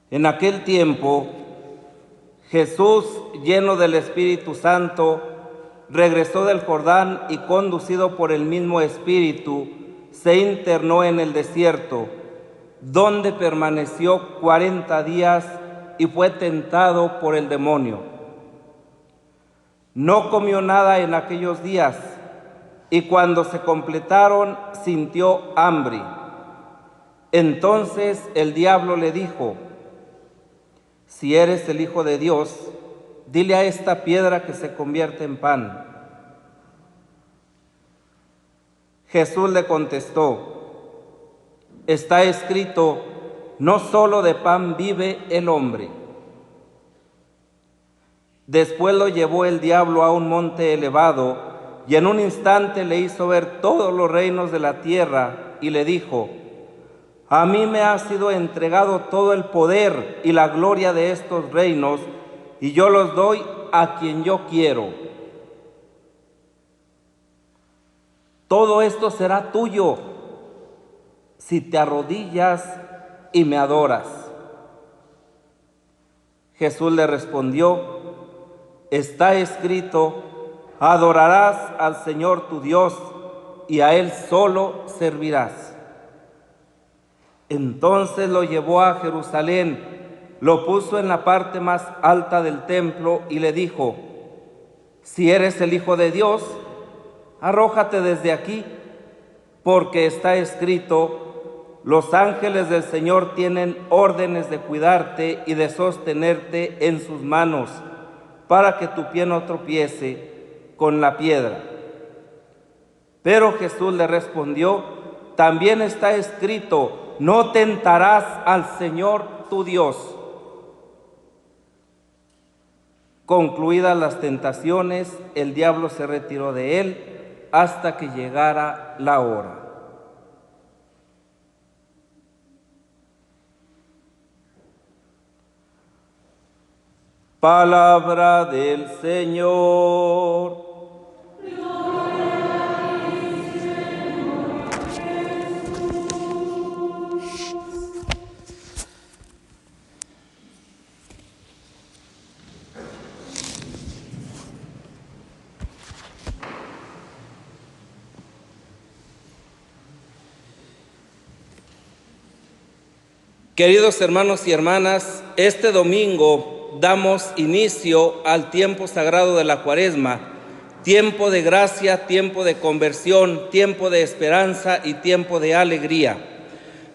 En aquel tiempo, Jesús, lleno del Espíritu Santo, regresó del Jordán y, conducido por el mismo Espíritu, se internó en el desierto, donde permaneció 40 días y fue tentado por el demonio. No comió nada en aquellos días, y cuando se completaron, sintió hambre. Entonces el diablo le dijo: si eres el Hijo de Dios, dile a esta piedra que se convierta en pan. Jesús le contestó: está escrito, no solo de pan vive el hombre. Después lo llevó el diablo a un monte elevado, y en un instante le hizo ver todos los reinos de la tierra, y le dijo: a mí me ha sido entregado todo el poder y la gloria de estos reinos, y yo los doy a quien yo quiero. Todo esto será tuyo si te arrodillas y me adoras. Jesús le respondió: está escrito, adorarás al Señor tu Dios, y a Él solo servirás. Entonces lo llevó a Jerusalén, lo puso en la parte más alta del templo y le dijo: si eres el Hijo de Dios, arrójate desde aquí, porque está escrito, los ángeles del Señor tienen órdenes de cuidarte y de sostenerte en sus manos, para que tu pie no tropiece con la piedra. Pero Jesús le respondió: también está escrito, no tentarás al Señor tu Dios. Concluidas las tentaciones, el diablo se retiró de él hasta que llegara la hora. Palabra del Señor. Queridos hermanos y hermanas, este domingo damos inicio al tiempo sagrado de la Cuaresma, tiempo de gracia, tiempo de conversión, tiempo de esperanza y tiempo de alegría.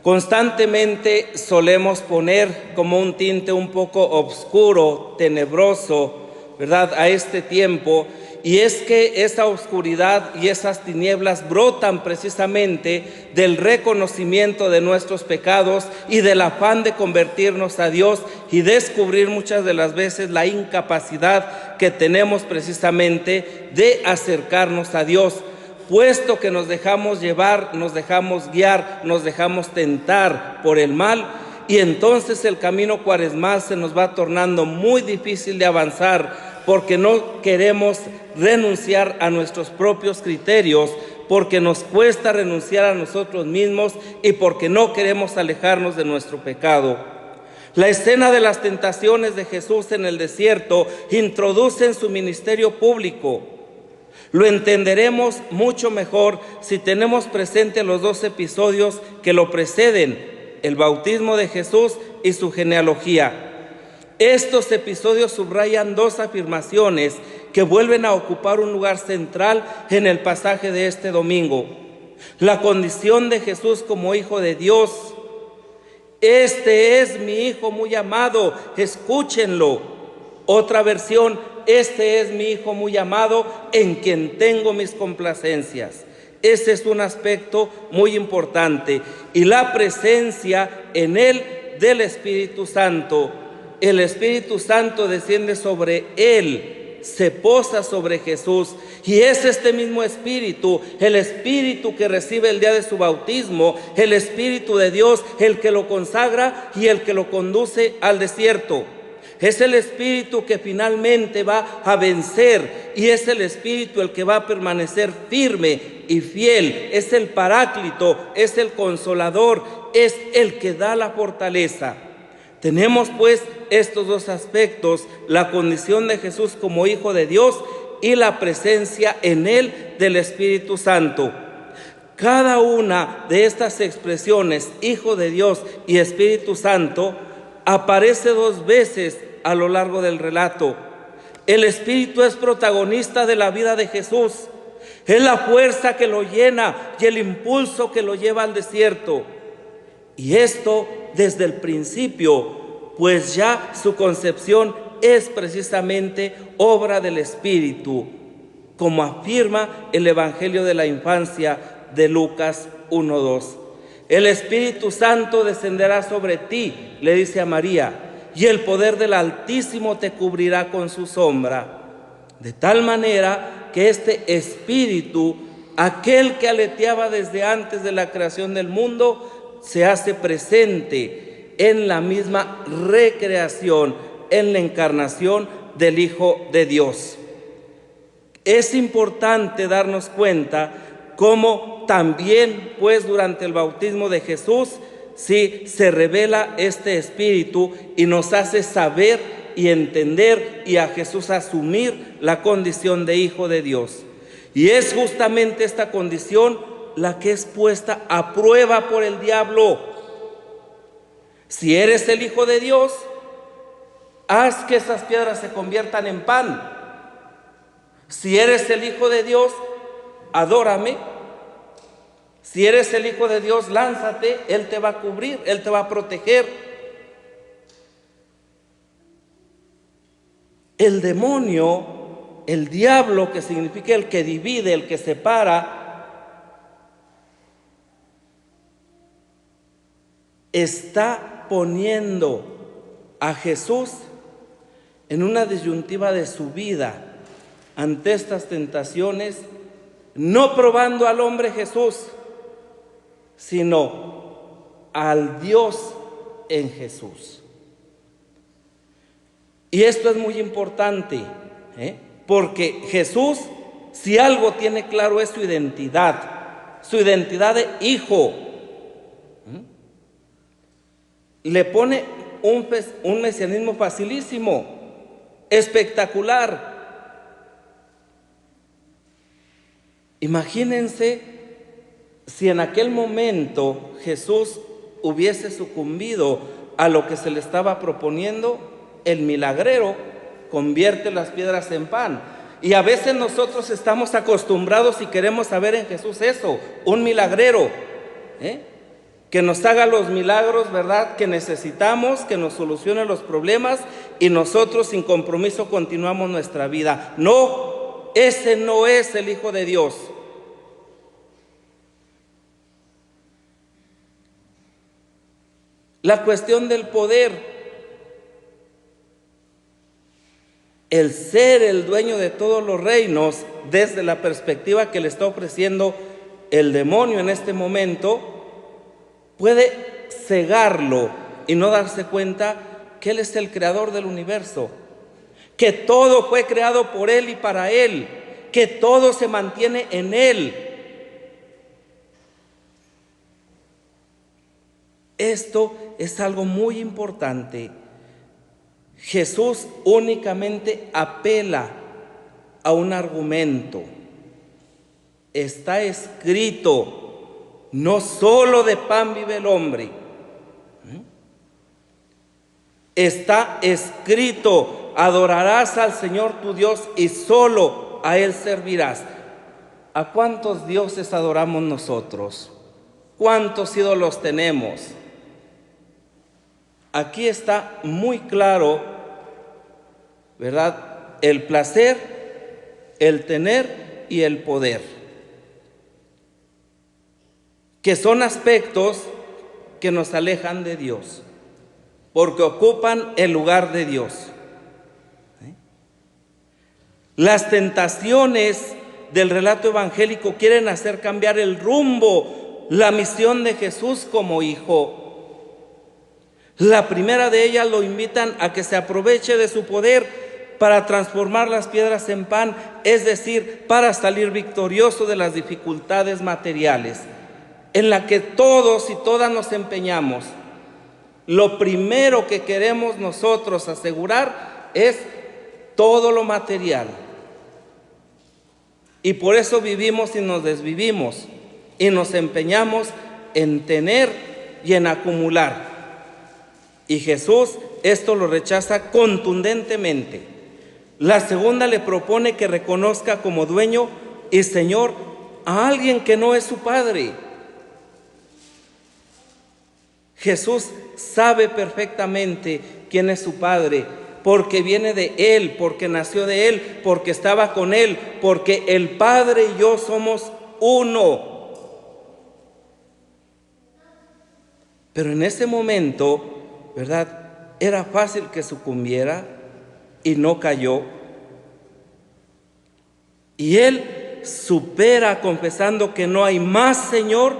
Constantemente solemos poner como un tinte un poco oscuro, tenebroso, ¿verdad?, a este tiempo, y es que esa oscuridad y esas tinieblas brotan precisamente del reconocimiento de nuestros pecados y del afán de convertirnos a Dios y descubrir muchas de las veces la incapacidad que tenemos precisamente de acercarnos a Dios, puesto que nos dejamos llevar, nos dejamos guiar, nos dejamos tentar por el mal, y entonces el camino cuaresmal se nos va tornando muy difícil de avanzar, porque no queremos renunciar a nuestros propios criterios, porque nos cuesta renunciar a nosotros mismos y porque no queremos alejarnos de nuestro pecado. La escena de las tentaciones de Jesús en el desierto introduce en su ministerio público. Lo entenderemos mucho mejor si tenemos presente los dos episodios que lo preceden, el bautismo de Jesús y su genealogía. Estos episodios subrayan dos afirmaciones que vuelven a ocupar un lugar central en el pasaje de este domingo. La condición de Jesús como Hijo de Dios. Este es mi Hijo muy amado, escúchenlo. Otra versión: este es mi Hijo muy amado, en quien tengo mis complacencias. Ese es un aspecto muy importante. Y la presencia en él del Espíritu Santo. El Espíritu Santo desciende sobre él, se posa sobre Jesús, y es este mismo Espíritu, el Espíritu que recibe el día de su bautismo, el Espíritu de Dios, el que lo consagra y el que lo conduce al desierto. Es el Espíritu que finalmente va a vencer, y es el Espíritu el que va a permanecer firme y fiel. Es el Paráclito, es el Consolador, es el que da la fortaleza. Tenemos pues estos dos aspectos: la condición de Jesús como Hijo de Dios y la presencia en Él del Espíritu Santo. Cada una de estas expresiones, Hijo de Dios y Espíritu Santo, aparece dos veces a lo largo del relato. El Espíritu es protagonista de la vida de Jesús. Es la fuerza que lo llena y el impulso que lo lleva al desierto. Y esto desde el principio, pues ya su concepción es precisamente obra del Espíritu, como afirma el Evangelio de la Infancia de Lucas 1:2. El Espíritu Santo descenderá sobre ti, le dice a María, y el poder del Altísimo te cubrirá con su sombra. De tal manera que este Espíritu, aquel que aleteaba desde antes de la creación del mundo, se hace presente en la misma recreación, en la encarnación del Hijo de Dios. Es importante darnos cuenta cómo también, pues, durante el bautismo de Jesús, sí se revela este Espíritu y nos hace saber y entender y a Jesús asumir la condición de Hijo de Dios. Y es justamente esta condición la que es puesta a prueba por el diablo. Si eres el Hijo de Dios, haz que esas piedras se conviertan en pan. Si eres el Hijo de Dios, adórame. Si eres el Hijo de Dios, lánzate, Él te va a cubrir, Él te va a proteger. El demonio, el diablo, que significa el que divide, el que separa, está poniendo a Jesús en una disyuntiva de su vida ante estas tentaciones, no probando al hombre Jesús, sino al Dios en Jesús. Y esto es muy importante, porque Jesús, si algo tiene claro, es su identidad de hijo. Le pone un mesianismo facilísimo, espectacular. Imagínense si en aquel momento Jesús hubiese sucumbido a lo que se le estaba proponiendo. El milagrero convierte las piedras en pan. Y a veces nosotros estamos acostumbrados y queremos saber en Jesús eso, un milagrero, que nos haga los milagros, ¿verdad?, que necesitamos, que nos solucione los problemas, y nosotros sin compromiso continuamos nuestra vida. No, ese no es el Hijo de Dios. La cuestión del poder, el ser el dueño de todos los reinos, desde la perspectiva que le está ofreciendo el demonio en este momento, puede cegarlo y no darse cuenta que Él es el creador del universo, que todo fue creado por Él y para Él, que todo se mantiene en Él. Esto es algo muy importante. Jesús únicamente apela a un argumento. Está escrito, no solo de pan vive el hombre. Está escrito, adorarás al Señor tu Dios y solo a Él servirás. ¿A cuántos dioses adoramos nosotros? ¿Cuántos ídolos tenemos? Aquí está muy claro, ¿verdad?, el placer, el tener y el poder, que son aspectos que nos alejan de Dios, porque ocupan el lugar de Dios. Las tentaciones del relato evangélico quieren hacer cambiar el rumbo, la misión de Jesús como hijo. La primera de ellas lo invitan a que se aproveche de su poder para transformar las piedras en pan, es decir, para salir victorioso de las dificultades materiales, en la que todos y todas nos empeñamos. Lo primero que queremos nosotros asegurar es todo lo material. Y por eso vivimos y nos desvivimos y nos empeñamos en tener y en acumular. Y Jesús esto lo rechaza contundentemente. La segunda le propone que reconozca como dueño y Señor a alguien que no es su Padre. Jesús sabe perfectamente quién es su Padre, porque viene de Él, porque nació de Él, porque estaba con Él, porque el Padre y yo somos uno. Pero en ese momento, ¿verdad? Era fácil que sucumbiera y no cayó. Y Él supera confesando que no hay más Señor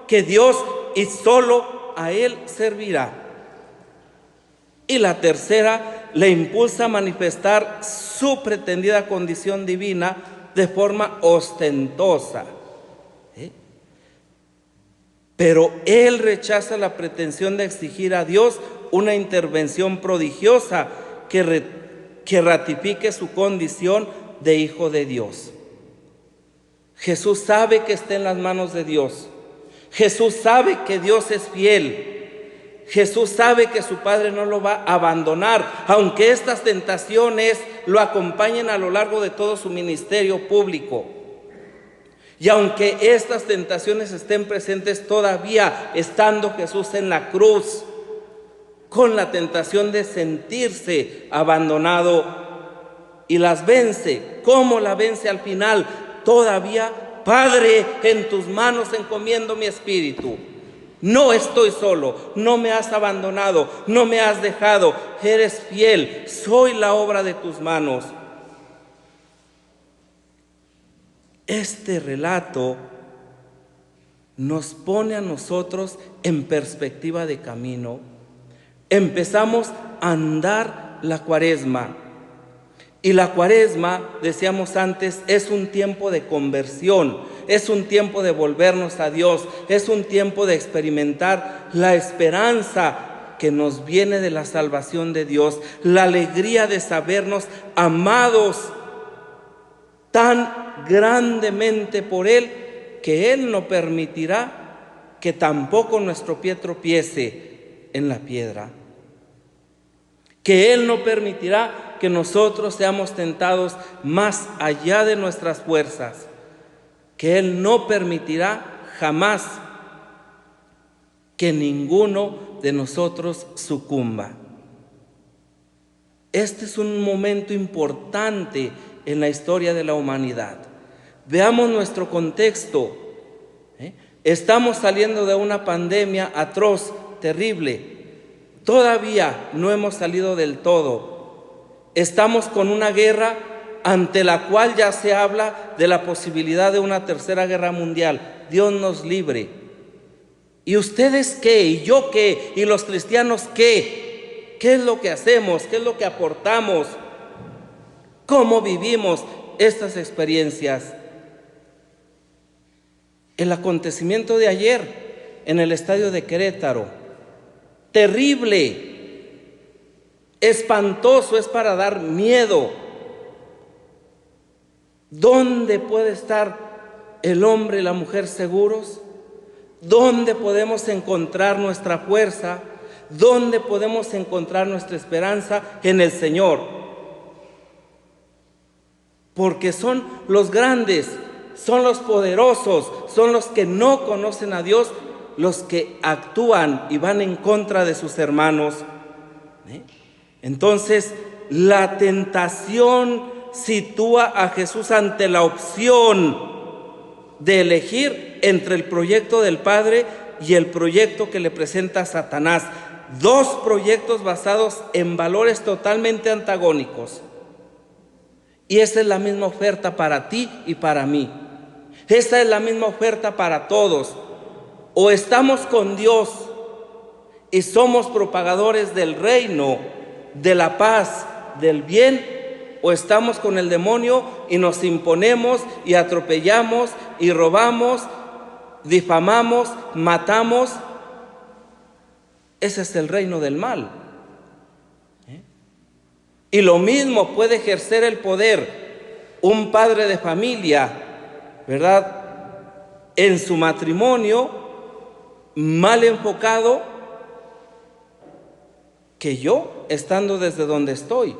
que Dios y solo a Él servirá. Y la tercera le impulsa a manifestar su pretendida condición divina de forma ostentosa. Pero Él rechaza la pretensión de exigir a Dios una intervención prodigiosa que ratifique su condición de Hijo de Dios. Jesús sabe que está en las manos de Dios. Jesús sabe que Dios es fiel. Jesús sabe que su Padre no lo va a abandonar, aunque estas tentaciones lo acompañen a lo largo de todo su ministerio público. Y aunque estas tentaciones estén presentes todavía estando Jesús en la cruz, con la tentación de sentirse abandonado, y las vence. ¿Cómo la vence al final? Todavía, Padre, en tus manos encomiendo mi espíritu. No estoy solo, no me has abandonado, no me has dejado, eres fiel, soy la obra de tus manos. Este relato nos pone a nosotros en perspectiva de camino. Empezamos a andar la Cuaresma. Y la Cuaresma, decíamos antes, es un tiempo de conversión, es un tiempo de volvernos a Dios, es un tiempo de experimentar la esperanza que nos viene de la salvación de Dios, la alegría de sabernos amados tan grandemente por Él, que Él no permitirá que tampoco nuestro pie tropiece en la piedra, que Él no permitirá que nosotros seamos tentados más allá de nuestras fuerzas, que Él no permitirá jamás que ninguno de nosotros sucumba. Este es un momento importante en la historia de la humanidad. Veamos nuestro contexto. Estamos saliendo de una pandemia atroz, terrible. Todavía no hemos salido del todo. Estamos con una guerra ante la cual ya se habla de la posibilidad de una tercera guerra mundial. Dios nos libre. ¿Y ustedes qué? ¿Y yo qué? ¿Y los cristianos qué? ¿Qué es lo que hacemos? ¿Qué es lo que aportamos? ¿Cómo vivimos estas experiencias? El acontecimiento de ayer en el estadio de Querétaro, terrible, espantoso, es para dar miedo. ¿Dónde puede estar el hombre y la mujer seguros? ¿Dónde podemos encontrar nuestra fuerza? ¿Dónde podemos encontrar nuestra esperanza? En el Señor. Porque son los grandes, son los poderosos, son los que no conocen a Dios, los que actúan y van en contra de sus hermanos. Entonces, la tentación sitúa a Jesús ante la opción de elegir entre el proyecto del Padre y el proyecto que le presenta Satanás. Dos proyectos basados en valores totalmente antagónicos. Y esa es la misma oferta para ti y para mí. Esa es la misma oferta para todos. O estamos con Dios y somos propagadores del reino, de la paz, del bien, o estamos con el demonio y nos imponemos y atropellamos y robamos, difamamos, matamos Ese es el reino del mal. Y lo mismo puede ejercer el poder un padre de familia, ¿verdad?, en su matrimonio, mal enfocado, que yo, estando desde donde estoy,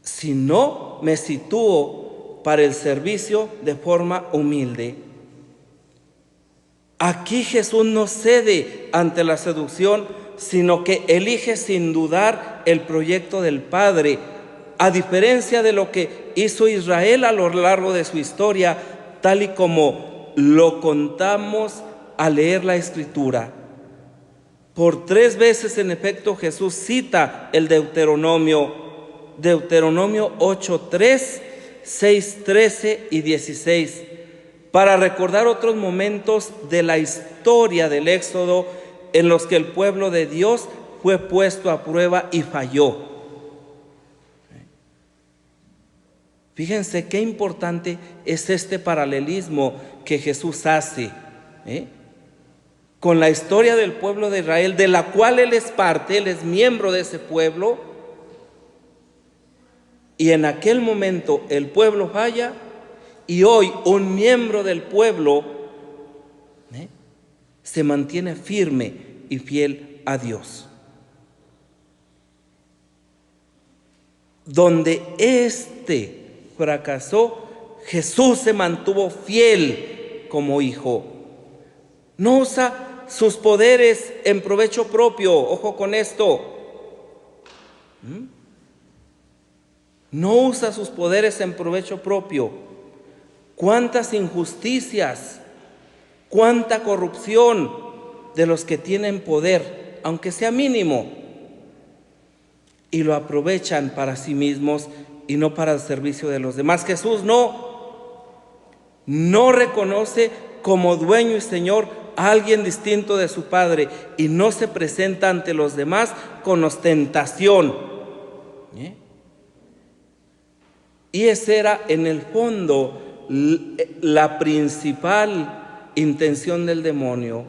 si no me sitúo para el servicio de forma humilde. Aquí Jesús no cede ante la seducción, sino que elige sin dudar el proyecto del Padre, a diferencia de lo que hizo Israel a lo largo de su historia, tal y como lo contamos al leer la Escritura. Por 3 veces, en efecto, Jesús cita el Deuteronomio 8:3, 6:13 y 16, para recordar otros momentos de la historia del Éxodo en los que el pueblo de Dios fue puesto a prueba y falló. Fíjense qué importante es este paralelismo que Jesús hace con la historia del pueblo de Israel, de la cual Él es parte, Él es miembro de ese pueblo, y en aquel momento el pueblo falla, y hoy un miembro del pueblo se mantiene firme y fiel a Dios. Donde éste fracasó, Jesús se mantuvo fiel como hijo. No usa sus poderes en provecho propio, ojo con esto. No usa sus poderes en provecho propio. Cuántas injusticias, cuánta corrupción de los que tienen poder, aunque sea mínimo, y lo aprovechan para sí mismos y no para el servicio de los demás. Jesús no reconoce como dueño y Señor a alguien distinto de su Padre, y no se presenta ante los demás con ostentación. Y esa era en el fondo la principal intención del demonio: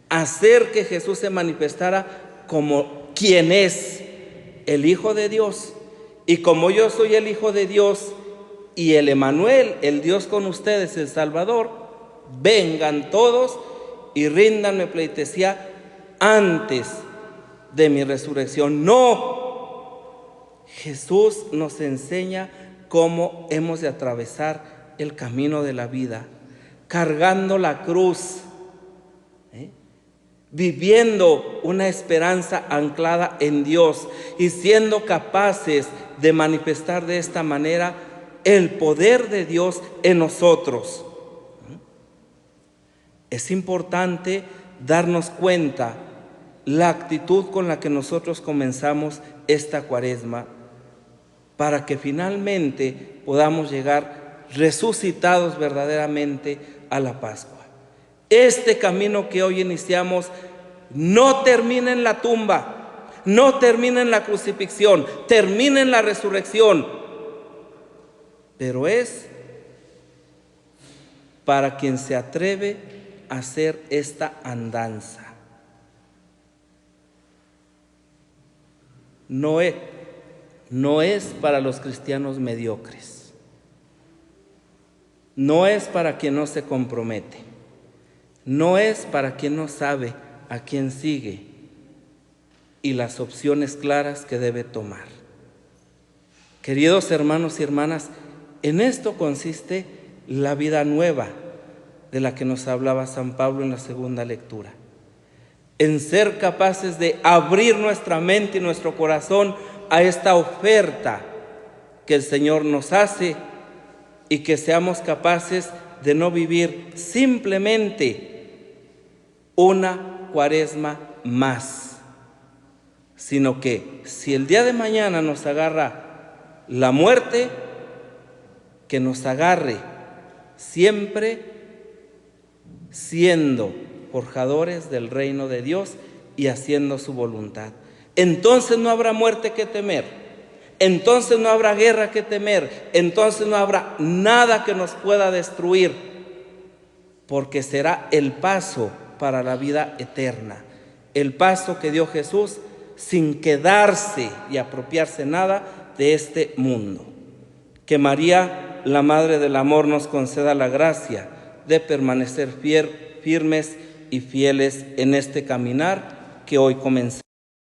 hacer que Jesús se manifestara como quien es, el Hijo de Dios. Y como yo soy el Hijo de Dios y el Emmanuel, el Dios con ustedes, el Salvador, vengan todos y ríndanme pleitesía antes de mi resurrección. No, Jesús nos enseña cómo hemos de atravesar el camino de la vida, cargando la cruz, viviendo una esperanza anclada en Dios y siendo capaces de manifestar de esta manera el poder de Dios en nosotros. Es importante darnos cuenta la actitud con la que nosotros comenzamos esta Cuaresma, para que finalmente podamos llegar resucitados verdaderamente a la Pascua. Este camino que hoy iniciamos no termina en la tumba, no termina en la crucifixión, termina en la resurrección, pero es para quien se atreve a hacer esta andanza. No es para los cristianos mediocres, no es para quien no se compromete, no es para quien no sabe a quién sigue y las opciones claras que debe tomar. Queridos hermanos y hermanas, en esto consiste la vida nueva de la que nos hablaba San Pablo en la segunda lectura, en ser capaces de abrir nuestra mente y nuestro corazón a esta oferta que el Señor nos hace, y que seamos capaces de no vivir simplemente una Cuaresma más, sino que si el día de mañana nos agarra la muerte, que nos agarre siempre siendo forjadores del reino de Dios y haciendo su voluntad. Entonces no habrá muerte que temer, entonces no habrá guerra que temer, entonces no habrá nada que nos pueda destruir, porque será el paso para la vida eterna. el paso que dio Jesús sin quedarse y apropiarse nada de este mundo. Que María, la Madre del Amor, nos conceda la gracia de permanecer firmes y fieles en este caminar que hoy comenzamos.